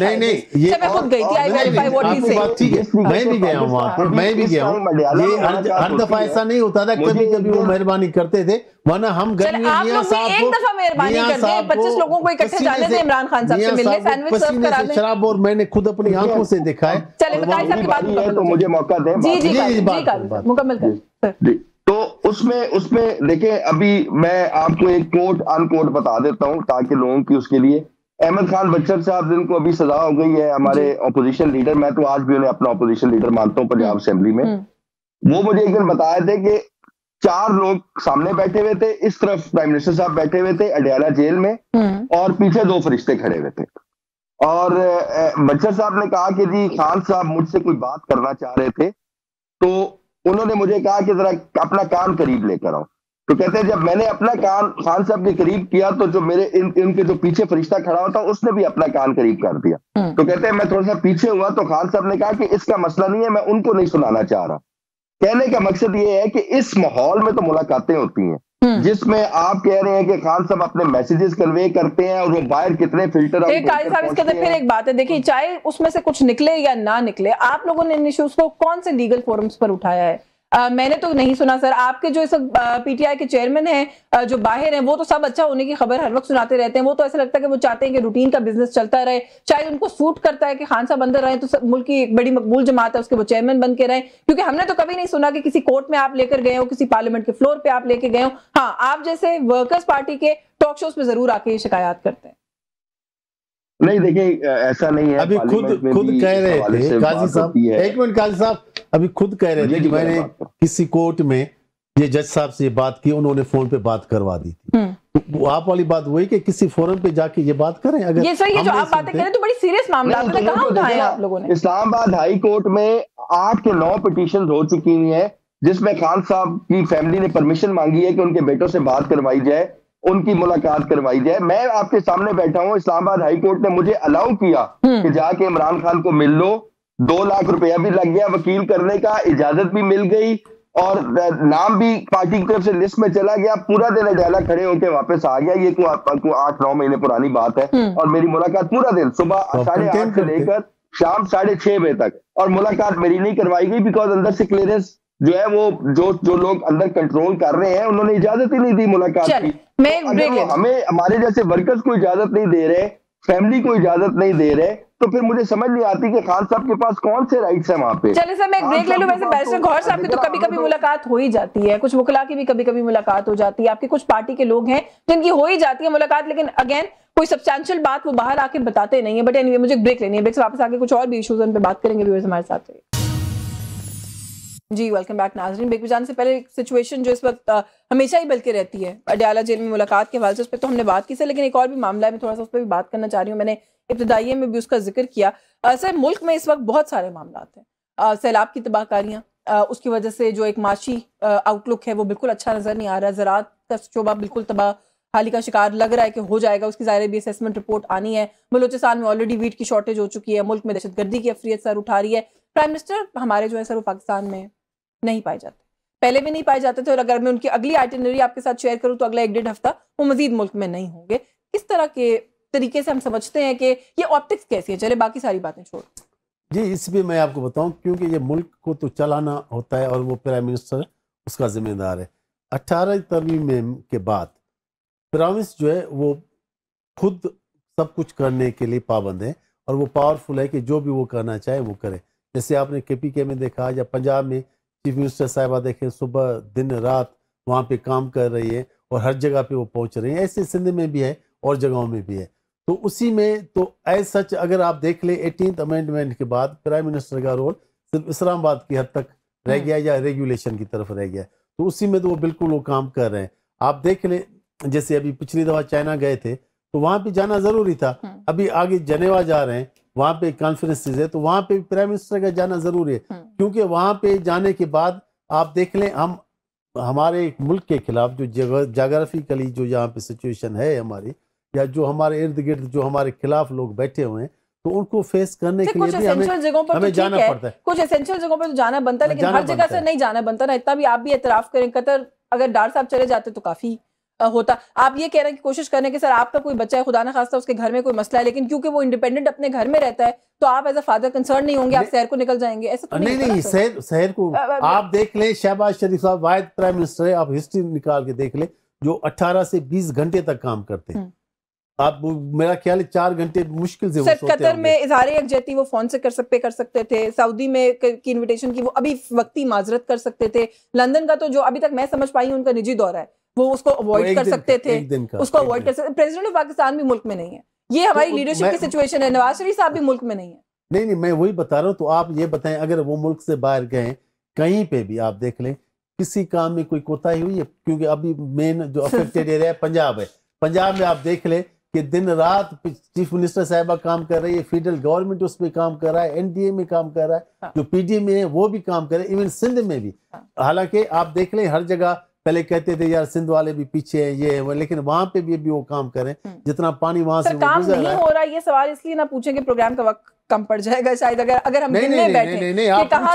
नहीं, ये मैं खुद गई थी। I verify what he said. ठीक है, मैं भी गया हूँ वहाँ पर, मैं भी गया हूँ। ये हर दफा ऐसा नहीं होता था, कभी कभी वो मेहरबानी करते थे, वरना हम घर में आप लोग भी एक दफा मेहरबानी करते हैं, 25 लोगों को इकट्ठे जाने से इमरान खान साहब से मिलने, सैंडविच सर्व करा दें। शराब, और मैंने खुद अपनी आंखों से देखा है। चलिए बताइए साहब की बात है तो मुझे मौका दें। जी, मुकम्मल कर। तो उसमें देखिए, अभी मैं आपको एक कोट अनकोट बता देता हूँ ताकि लोगों की उसके लिए। अहमद खान बच्चर साहब जिनको अभी सजा हो गई है, हमारे अपोजिशन लीडर, मैं तो आज भी उन्हें अपना अपोजिशन लीडर मानता हूँ पंजाब असेंबली में, वो मुझे एक दिन बताए थे कि 4 लोग सामने बैठे हुए थे, इस तरफ प्राइम मिनिस्टर साहब बैठे हुए थे अडयाला जेल में, और पीछे 2 फरिश्ते खड़े हुए थे। और बच्चर साहब ने कहा कि जी खान साहब मुझसे कोई बात करना चाह रहे थे, तो उन्होंने मुझे कहा कि जरा अपना कान करीब लेकर आओ। तो कहते हैं जब मैंने अपना कान खान साहब के करीब किया तो जो मेरे इनके जो पीछे फरिश्ता खड़ा होता उसने भी अपना कान करीब कर दिया। तो कहते हैं मैं थोड़ा सा पीछे हुआ तो खान साहब ने कहा कि इसका मसला नहीं है, मैं उनको नहीं सुनाना चाह रहा। कहने का मकसद ये है कि इस माहौल में तो मुलाकातें होती हैं जिसमें आप कह रहे हैं कि खान साहब अपने मैसेजेस कन्वे करते हैं और वो बाहर कितने फिल्टर फिर एक बात है, देखिए चाहे उसमें से कुछ निकले या ना निकले, आप लोगों ने इन इश्यूज को कौन से लीगल फोरम्स पर उठाया है? मैंने तो नहीं सुना सर। आपके जो इस पीटीआई के चेयरमैन हैं जो बाहर हैं, वो तो सब अच्छा होने की खबर हर वक्त सुनाते रहते हैं। वो तो ऐसा लगता है कि वो चाहते हैं कि रूटीन का बिजनेस चलता रहे, चाहे उनको सूट करता है कि खान साहब अंदर रहे तो मुल्क की एक बड़ी मकबूल जमात है उसके वो चेयरमैन बन के रहे। क्योंकि हमने तो कभी नहीं सुना कि किसी कोर्ट में आप लेकर गए हो, किसी पार्लियामेंट के फ्लोर पे आप लेके गए हो। हाँ, आप जैसे वर्कर्स पार्टी के टॉक शोज पे जरूर आके शिकायत करते हैं। नहीं, देखिए ऐसा नहीं है। अभी खुद कह रहे थे काजी साहब, एक मिनट काजी साहब, अभी खुद कह रहे थे कि मैंने किसी कोर्ट में ये जज साहब से बात की, उन्होंने फोन पे बात करवा दी थी। तो आप वाली बात वही कि किसी फोरम पे जाके ये बात करें। अगर ये सही है जो आप बातें करें तो बड़ी सीरियस मामला है, कहां उठाए आप लोगों ने? इस्लामाबाद हाई कोर्ट में 8 के 9 पिटीशन हो चुकी हुई है जिसमें खान साहब की फैमिली ने परमिशन मांगी है कि उनके बेटों से बात करवाई जाए, उनकी मुलाकात करवाई जाए। मैं आपके सामने बैठा हूं, इस्लामाबाद हाई कोर्ट ने मुझे अलाउ किया कि जाके इमरान खान को मिल लो। 2 लाख रुपया भी लग गया वकील करने का, इजाजत भी मिल गई और नाम भी पार्टी की तरफ से लिस्ट में चला गया। पूरा दिन अडयाला खड़े होकर वापस आ गया। ये 8-9 महीने पुरानी बात है। और मेरी मुलाकात पूरा दिन सुबह 8:30 से लेकर शाम 6:30 बजे तक, और मुलाकात मेरी नहीं करवाई गई बिकॉज अंदर से क्लियरेंस जो है वो जो लोग अंदर कंट्रोल कर रहे हैं उन्होंने इजाजत ही नहीं दी मुलाकात की। तो हमें हमारे जैसे वर्कर्स को इजाजत नहीं दे रहे, फैमिली को इजाजत नहीं दे रहे, तो फिर मुझे समझ नहीं आती कि खान साहब के पास कौन से राइट्स हैं वहां पे। चलिए सर, मैं एक ब्रेक ले लूं। वैसे बैरिस्टर गौहर साहब की तो कभी कभी मुलाकात हो ही जाती है, कुछ वकला की भी कभी कभी मुलाकात हो जाती है, आपके कुछ पार्टी के लोग हैं जिनकी हो ही जाती है मुलाकात, लेकिन अगेन कोई सब्सटेंशियल बात वो बाहर आके बताते नहीं है। बट एनीवे, मुझे ब्रेक लेनी है। ब्रेक से वापस आके कुछ और भी इश्यूज उन पे बात करेंगे। व्यूअर्स हमारे साथ रहिए। जी, वेलकम बैक नाज़रीन। ब्रेक में जाने से पहले एक सिचुएशन जो इस वक्त हमेशा ही बल्कि रहती है अडयाला जेल में मुलाकात के हवाले से, उस पर तो हमने बात की सर, लेकिन एक और भी मामला है, मैं थोड़ा सा उस पर भी बात करना चाह रही हूँ। मैंने इब्तिदाइये में भी उसका जिक्र किया। सर, मुल्क में इस वक्त बहुत सारे मामला हैं। सैलाब की तबाहकारियाँ, उसकी वजह से जो एक माशी आउटलुक है वो बिल्कुल अच्छा नजर नहीं आ रहा है। ज़राअत का शोबा बिल्कुल तबाही का शिकार लग रहा है कि हो जाएगा। उसकी ज़ाहिर भी असेसमेंट रिपोर्ट आनी है। बलूचिस्तान में ऑलरेडी वीट की शॉर्टेज हो चुकी है। मुल्क में दहशतगर्दी की अफरियत सर उठा रही है। प्राइम मिनिस्टर हमारे जो है सर वो पाकिस्तान में नहीं पाए जाते, पहले भी नहीं पाए जाते थे, और अगर मैं उनकी अगली आइटिनरी आपके साथ शेयर करूं तो अगला 1-1.5 हफ्ता वो मजीद मुल्क में नहीं होंगे। किस तरह के तरीके से हम समझते हैं कि ये ऑप्टिक्स कैसी है? चले बाकी सारी बातें छोड़ जी, इसमें मैं आपको बताऊं, क्योंकि ये मुल्क को तो चलाना होता है और वो प्राइम मिनिस्टर उसका जिम्मेदार है। 18 तरमीम के बाद प्रॉविंस जो है वो खुद सब कुछ करने के लिए पाबंद है और वो पावरफुल है कि जो भी वो करना चाहे वो करे। जैसे आपने KPK में देखा या पंजाब में चीफ मिनिस्टर साहिबा देखें सुबह दिन रात वहाँ पे काम कर रही है और हर जगह पे वो पहुँच रही है। ऐसे सिंध में भी है और जगहों में भी है। तो उसी में तो एज सच अगर आप देख ले 18th अमेंडमेंट के बाद प्राइम मिनिस्टर का रोल सिर्फ इस्लामाबाद की हद तक रह गया या रेगुलेशन की तरफ रह गया। तो उसी में तो वो बिल्कुल वो काम कर रहे हैं। आप देख ले जैसे अभी पिछली दफा चाइना गए थे तो वहां पे जाना जरूरी था। अभी आगे जनेवा जा रहे हैं, वहां पे कॉन्फ्रेंसेस है तो वहां पे प्राइम मिनिस्टर का जाना जरूरी है, क्योंकि वहां पे जाने के बाद आप देख लें हम हमारे मुल्क के खिलाफ जो जोग्राफिकली जो यहाँ पे सिचुएशन है हमारी या जो हमारे इर्द गिर्द जो हमारे खिलाफ लोग बैठे हुए हैं तो उनको फेस करने के लिए भी हमें जाना पड़ता है। कुछ एसेंशियल जगहों पर तो जाना बनता है, लेकिन हर जगह से नहीं जाना बनता ना। इतना भी आप भी एतराफ करें, कतर अगर डार साहब चले जाते तो काफी होता। आप ये कह रहे हैं कि कोशिश करने कि सर आपका कोई बच्चा है, खुदा ना खास्ता उसके घर में कोई मसला है, लेकिन क्योंकि वो इंडिपेंडेंट अपने घर में रहता है तो आप एज अ फादर कंसर्न नहीं होंगे, आप शहर को निकल जाएंगे, ऐसा तो नहीं शहर को आप देख लें। शहबाज शरीफ साहब वाहिद प्राइम मिनिस्टर है, आप हिस्ट्री निकाल के देख ले, जो 18 से 20 घंटे तक काम करते हैं। आप मेरा ख्याल है 4 घंटे मुश्किल से सर कतर में इज़हारे यकजहती वो फोन से कर सकते थे, सऊदी में की इनविटेशन की वो अभी वक्ती माजरत कर सकते थे, लंदन का तो जो अभी तक मैं समझ पाई हूँ उनका निजी दौरा है वो उसको अवॉइड कर सकते थे, उसको अवॉइड कर सकते। प्रेसिडेंट ऑफ पाकिस्तान भी मुल्क में नहीं है, ये हमारी लीडरशिप की सिचुएशन है। नवाज शरीफ साहब भी मुल्क में नहीं है। नहीं मैं वही बता रहा हूँ। तो आप ये बताएं अगर वो मुल्क से बाहर गए कहीं पे भी आप देख लें किसी काम में कोई कोताही हुई है, क्योंकि अभी मेन जो अफेक्टेड एरिया है पंजाब है। पंजाब में आप देख लें कि दिन रात चीफ मिनिस्टर साहिबा काम कर रही है, फेडरल गवर्नमेंट उस पर काम कर रहा है, NDA में काम कर रहा है, जो PDM में है वो भी काम कर रहे हैं, इवन सिंध में भी। हालांकि आप देख लें हर जगह पहले कहते थे यार सिंध वाले भी पीछे हैं ये है, लेकिन वहां पे भी वो काम करें जितना पानी वहां से काम नहीं हो रहा। ये सवाल इसलिए ना पूछेंगे प्रोग्राम का वक्त कम पड़ जाएगा शायद अगर हम गिनने बैठे कहाँ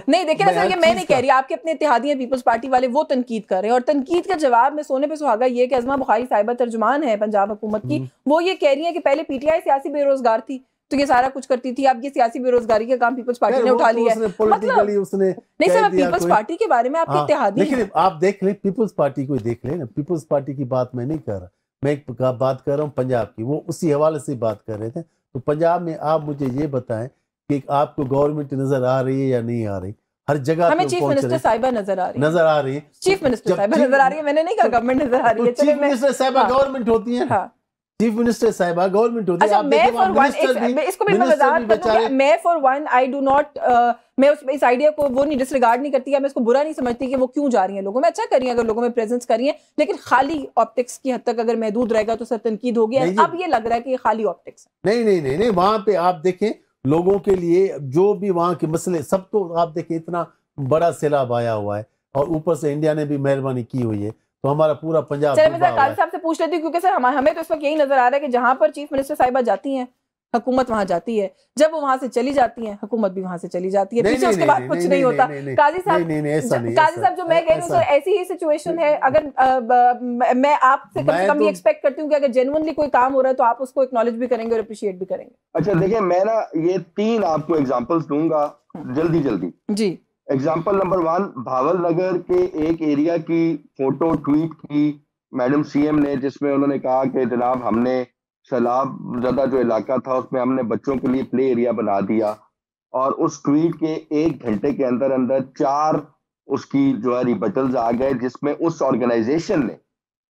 नहीं देखे ना सर। ये मैं नहीं कह रही, आपके अपने इत्तेहादी पीपल्स पार्टी वाले वो तनकीद कर रहे हैं और तनकीद का जवाब में सोने पे सुहागा ये कि अज़मा बुखारी साहिबा तर्जुमान है पंजाब हुकूमत की, वो ये कह रही है कि पहले PTI सियासी बेरोजगार थी तो ये सारा कुछ करती थी, अब ये सियासी बेरोजगारी का काम पीपल्स पार्टी ने उठा लिया है। उसने नहीं सर मैं पीपल्स पार्टी के बारे में आपके इत्तेहादी लेकिन आप देख लें पीपल्स पार्टी को देख लें ना, पीपल्स पार्टी की बात मैं नहीं कर रहा, मैं एक बात कर रहा हूँ पंजाब की। वो उसी हवाले से बात कर रहे थे। तो पंजाब में आप मुझे ये बताएं कि आपको गवर्नमेंट नजर आ रही है या नहीं आ रही? हर जगह हमें चीफ मिनिस्टर साहिबा नजर आ रही है। चीफ मिनिस्टर साहिबा नजर आ रही है, मैंने नहीं कहा गवर्नमेंट नजर आ रही है। चीफ मिनिस्टर साहिबा गवर्नमेंट होती है, चीफ मिनिस्टर साहिबा गवर्नमेंट होती है। मैं फॉर वन इसको भी मैं वजाहत कर दूं, मैं for one I do not मैं इस आइडिया को वो नहीं डिसरिगार्ड नहीं करती या मैं इसको बुरा नहीं समझती कि वो क्यों जा रही हैं लोगों में। अच्छा करी अगर लोगों में प्रेजेंस करी है, लेकिन खाली ऑप्टिक्स की हद तक अगर महदूद रहेगा तो सर तनकीद होगी। अब ये लग रहा है कि खाली ऑप्टिक्स नहीं वहां पे आप देखें लोगों के लिए जो भी वहां के मसले सब तो आप देखें इतना बड़ा सैलाब आया हुआ है और ऊपर से इंडिया ने भी मेहरबानी की हुई है तो हमारा पूरा पंजाब। चलिए मैं काजी साहब से पूछ लेती हूँ क्योंकि सर हमें तो इस वक्त यही नजर आ रहा है कि जहां पर चीफ मिनिस्टर साहिबा जाती हैं हुकूमत वहां जाती है, जब वो वहां से चली जाती हैं हुकूमत भी वहां से चली जाती है, पीछे उसके बाद कुछ नहीं होता। काजी साहब जो मैं कह रही हूँ सर ऐसी ही सिचुएशन है। अगर मैं आपसे कम से कम ये एक्सपेक्ट करती हूँ कि अगर जेन्युइनली कोई काम हो रहा है तो आप उसको एक्नॉलेज भी करेंगे और अप्रिशिएट भी करेंगे। अच्छा देखिए मैं ना ये 3 आपको एग्जांपल्स दूंगा जल्दी जी। एग्जाम्पल नंबर 1, भावल नगर के एक एरिया की फोटो ट्वीट की मैडम CM ने, जिसमें उन्होंने कहा कि जनाब हमने सैलाब ज़्यादा जो इलाका था उसमें हमने बच्चों के लिए प्ले एरिया बना दिया, और उस ट्वीट के 1 घंटे के अंदर 4 उसकी जो है रिबटल्स आ गए, जिसमें उस ऑर्गेनाइजेशन ने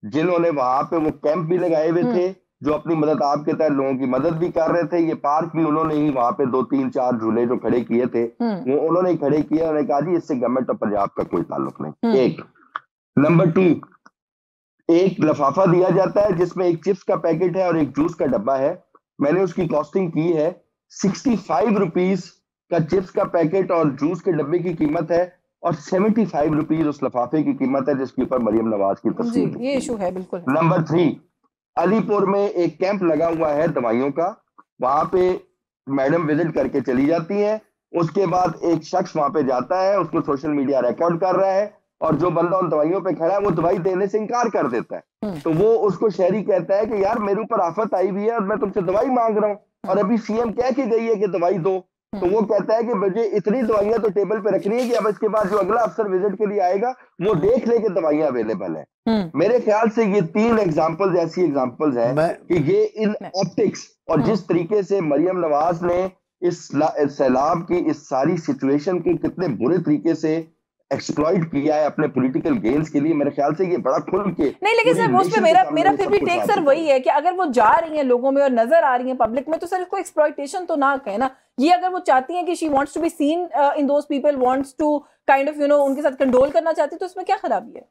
जिन्होंने वहां पे वो कैंप भी लगाए हुए थे, जो अपनी मदद आपके तहत लोगों की मदद भी कर रहे थे, ये पार्क भी उन्होंने ही वहां पे 2 3 4 झूले जो खड़े किए थे वो उन्होंने ही खड़े किए। उन्होंने कहा जी इससे गवर्नमेंट ऑफ पंजाब का कोई ताल्लुक नहीं। एक नंबर 2, एक लफाफा दिया जाता है जिसमें एक चिप्स का पैकेट है और एक जूस का डब्बा है। मैंने उसकी कॉस्टिंग की है, 65 रुपीज का चिप्स का पैकेट और जूस के डब्बे की कीमत है और 75 रुपीज उस लफाफे की कीमत है जिसके ऊपर मरियम नवाज की तस्वीर। ये इशू है बिल्कुल। नंबर 3, अलीपुर में एक कैंप लगा हुआ है दवाइयों का, वहां पे मैडम विजिट करके चली जाती हैं, उसके बाद एक शख्स वहां पे जाता है, उसको सोशल मीडिया रिकॉर्ड कर रहा है और जो बंदा उन दवाइयों पे खड़ा है वो दवाई देने से इनकार कर देता है। तो वो उसको शहरी कहता है कि यार मेरे ऊपर आफत आई हुई है और मैं तुमसे दवाई मांग रहा हूँ और अभी CM कह के गई है कि दवाई दो, तो वो कहता है कि मुझे इतनी दवाइयां तो टेबल पे रखनी है कि अब इसके बाद जो अगला अफसर विजिट के लिए आएगा वो देख ले कि दवाइयां अवेलेबल है। मेरे ख्याल से ये 3 एग्जांपल्स ऐसी एग्जांपल्स हैं कि ये इन ऑप्टिक्स और जिस तरीके से मरियम नवाज ने इस सैलाब की इस सारी सिचुएशन की कितने बुरे तरीके से एक्सप्लॉइट किया है अपने पॉलिटिकल गेन्स के लिए, मेरे ख्याल से ये बड़ा खुल के नहीं। लेकिन सर वो उसमें मेरा फिर भी टेक सर वही है कि अगर वो जा रही हैं लोगों में और नजर आ रही हैं पब्लिक में, तो सर इसको एक्सप्लॉइटेशन तो ना कहे ना। ये अगर वो चाहती हैं कि she wants to be seen in those people, wants to kind of उनके साथ कंडोल करना चाहती है, तो इसमें क्या खराबी है?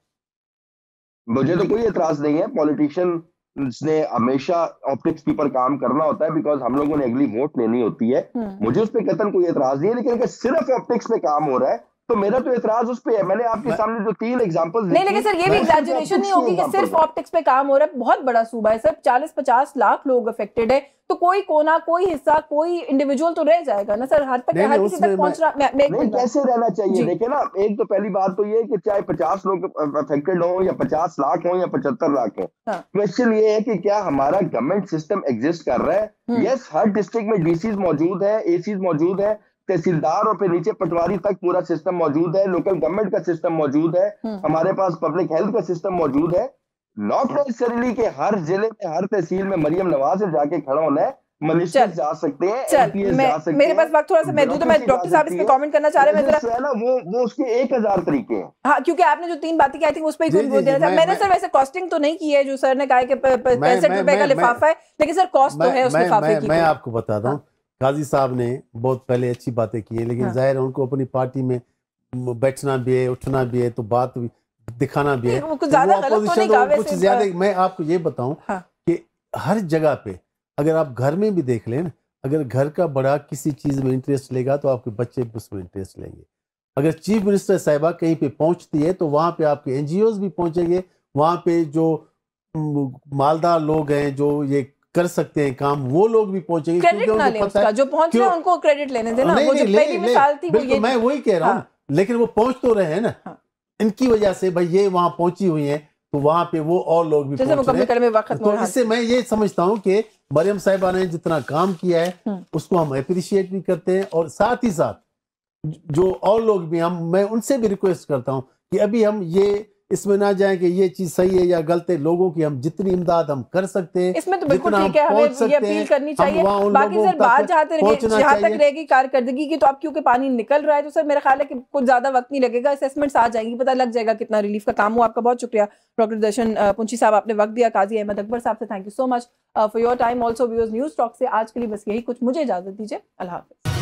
मुझे तो कोई एतराज नहीं है। पॉलिटिशियन ने हमेशा ऑप्टिक्स के ऊपर काम करना होता है बिकॉज हम लोगों ने अगली वोट लेनी होती है। मुझे उस पर कतन कोई एतराज नहीं है, लेकिन अगर सिर्फ ऑप्टिक्स पे काम हो रहा है तो मेरा तो एतराज उस पे है। मैंने आपके सामने जो 3 एग्जांपल्स नहीं, लेकिन सर ये भी एग्जैजरेशन नहीं होगी कि सिर्फ ऑप्टिक्स पे काम हो रहा है। बहुत बड़ा सूबा है सर, 40-50 लाख लोग अफेक्टेड है, तो कोई कोना, कोई हिस्सा, कोई इंडिविजुअल तो रह जाएगा ना सर। हर किसी तक पहुंच रहा नहीं, कैसे रहना चाहिए? देखिए ना, एक तो पहली बात तो ये कि चाहे 50 लोग अफेक्टेड हो या 50 लाख हो या 75 लाख हो, क्वेश्चन ये है कि क्या हमारा गवर्नमेंट सिस्टम एग्जिस्ट कर रहा है? यस, हर डिस्ट्रिक्ट में डीसीज मौजूद है, एसीज मौजूद है, तहसीलदार और फिर नीचे पटवारी तक पूरा सिस्टम मौजूद है, लोकल गवर्नमेंट का सिस्टम मौजूद है, हमारे पास पब्लिक हेल्थ का सिस्टम मौजूद है। नॉट नेसेसरीली कि हर जिले में, हर तहसील में मरियम नवाज से जाके खड़ा होना है। मिनिस्टर जा सकते हैं, एमपीएस जा सकते हैं। मेरे पास वक्त थोड़ा सा महदूद है, मैं डॉक्टर साहब इस पे कमेंट करना चाह रहे हैं जरा। वो उसके 1000 तरीके हैं। हाँ, क्योंकि आपने जो 3 बातें की, आई थिंक उस पे ही बोल देना था। मैंने सर वैसे कॉस्टिंग तो नहीं की है, जो सर ने कहा कि 65 रुपए का लिफाफा है, लेकिन सर कॉस्ट तो है उस लिफाफे की। मैं आपको बताता हूँ, काजी साहब ने बहुत पहले अच्छी बातें की है, लेकिन जाहिर है उनको अपनी पार्टी में बैठना भी है, उठना भी है, तो बात भी दिखाना भी है। कुछ ज्यादा गलत तो नहीं कहा कुछ ज्यादा। मैं आपको ये बताऊं कि हर जगह पे अगर आप घर में भी देख लें, अगर घर का बड़ा किसी चीज में इंटरेस्ट लेगा तो आपके बच्चे भी उसमें इंटरेस्ट लेंगे। अगर चीफ मिनिस्टर साहिबा कहीं पे पहुंचती है तो वहां पे आपके एनजीओज भी पहुंचेंगे, वहां पे जो मालदार लोग हैं जो ये कर सकते हैं काम, वो लोग भी पहुंचेंगे। क्रेडिट ना लें उसका, जो पहुंच रहे हैं उनको क्रेडिट लेने देना। वो जो पहली मिसाल थी वो ये, मैं वही कह रहा हूँ। लेकिन वो पहुंच तो रहे हैं ना, इनकी वजह से भाई ये वहां पहुंची हुई है, तो वहां पे वो और लोग भी पहुंच रहे हैं। तो इससे मैं ये समझता हूँ कि मरियम साहिबा ने जितना काम किया है उसको हम अप्रिशिएट भी करते हैं, और साथ ही साथ जो और लोग भी, मैं उनसे भी रिक्वेस्ट करता हूँ कि अभी हम ये इसमें ना जाएं कि ये चीज सही है या गलत है। लोगों की हम जितनी इमदाद हम कर सकते हैं, इसमें तो बिल्कुल ठीक है, हमें ये अपील करनी चाहिए। बाकी सर बात जहाँ तक रहेगी कारकर्दगी की, तो अब क्योंकि पानी निकल रहा है तो सर मेरा ख्याल है कि कुछ ज्यादा वक्त नहीं लगेगा, असेसमेंट्स आ जाएंगी, पता लग जाएगा कितना रिलीफ का काम हो। आपका बहुत शुक्रिया डॉक्टर दर्शन पुंछी साहब, आपने वक्त दिया। काजी अहमद अकबर साहब से thank you so much for your time. Also viewers, news talk से आज के लिए बस यही कुछ। मुझे इजाजत दीजिए, अल्लाह हाफिज।